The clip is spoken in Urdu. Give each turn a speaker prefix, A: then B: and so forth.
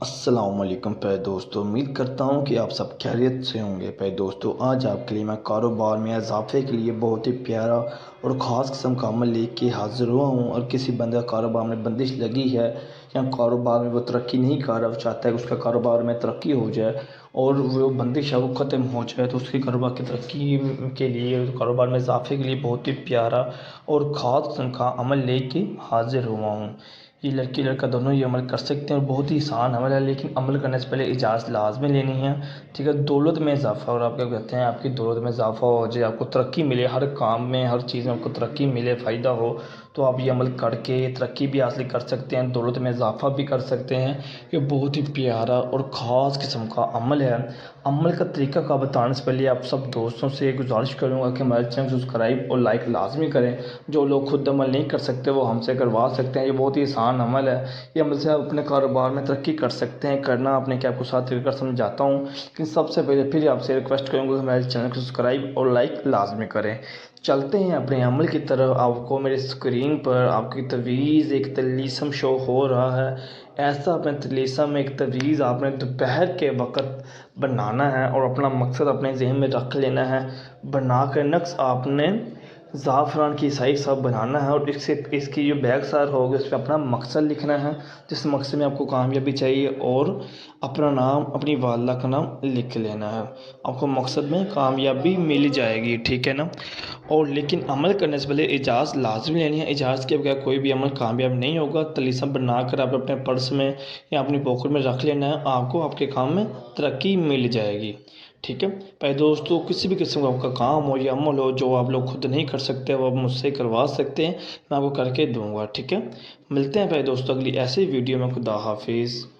A: السلام علیکم پیارے دوستو، امید کرتا ہوں کہ آپ سب خیریت سے ہوں گے۔ پیارے دوستو، آج آپ کے لیے میں کاروبار میں اضافے کے لیے بہت ہی پیارا اور خاص قسم کا عمل لے کے حاضر ہوا ہوں۔ اور کسی بندہ کاروبار میں بندش لگی ہے یا کاروبار میں وہ ترقی نہیں کر رہا، وہ چاہتا ہے کہ اس کا کاروبار میں ترقی ہو جائے اور وہ بندش ہے وہ ختم ہو جائے، تو اس کے کاروبار کی ترقی کے لیے، کاروبار میں اضافے کے لیے بہت ہی پیارا اور خاص قسم کا عمل لے کے حاضر ہوا ہوں۔ یہ لڑکی لڑکا دونوں یہ عمل کر سکتے ہیں اور بہت ہی آسان عمل ہے، لیکن عمل کرنے سے پہلے اجازت لازمی لینی ہے، ٹھیک ہے۔ دولت میں اضافہ، اور آپ کیا کہتے ہیں، آپ کی دولت میں اضافہ ہو جائے، آپ کو ترقی ملے، ہر کام میں ہر چیز میں آپ کو ترقی ملے، فائدہ ہو، تو آپ یہ عمل کر کے ترقی بھی حاصل کر سکتے ہیں، دولت میں اضافہ بھی کر سکتے ہیں۔ یہ بہت ہی پیارا اور خاص قسم کا عمل ہے۔ عمل کا طریقہ کا بتانے سے پہلے آپ سب دوستوں سے گزارش کروں گا کہ ہمارے چینل کو سبسکرائب اور لائک لازمی کریں۔ جو لوگ خود عمل نہیں کر سکتے وہ ہم سے کروا سکتے ہیں، یہ بہت ہی آسان عمل ہے۔ یہ عمل سے آپ اپنے کاروبار میں ترقی کر سکتے ہیں۔ کرنا آپ نے کیا، آپ کو ساتھ کر سمجھاتا ہوں، لیکن سب سے پہلے پھر آپ سے ریکویسٹ کروں گا کہ ہمارے چینل کو سبسکرائب اور لائک لازمی کریں۔ چلتے ہیں اپنے عمل کی طرف۔ آپ کو میرے اسکرین پر آپ کی تویز ایک طلیسم شو ہو رہا ہے۔ ایسا اپنے طلیسم ایک تویز آپ نے دوپہر کے وقت بنانا ہے اور اپنا مقصد اپنے ذہن میں رکھ لینا ہے۔ بنا کر نقص آپ نے زعفران کی سائز سب بنانا ہے، اور اس کی جو بیک سائڈ ہوگی اس پہ اپنا مقصد لکھنا ہے، جس مقصد میں آپ کو کامیابی چاہیے، اور اپنا نام، اپنی والدہ کا نام لکھ لینا ہے۔ آپ کو مقصد میں کامیابی مل جائے گی، ٹھیک ہے نا۔ اور لیکن عمل کرنے سے پہلے اجازت لازمی لینی ہے، اجازت کے بغیر کوئی بھی عمل کامیاب نہیں ہوگا۔ طلیسم بنا کر آپ اپنے پرس میں یا اپنی پاکٹ میں رکھ لینا ہے، آپ کو آپ کے کام میں ترقی مل جائے گی، ٹھیک ہے۔ پہلے دوستو، کسی بھی قسم کا آپ کا کام ہو یا عمل ہو جو آپ لوگ خود نہیں کر سکتے، وہ آپ مجھ سے کروا سکتے ہیں، میں آپ کو کر کے دوں گا، ٹھیک ہے۔ ملتے ہیں پہلے دوستو اگلی ایسی ویڈیو میں۔ خدا حافظ۔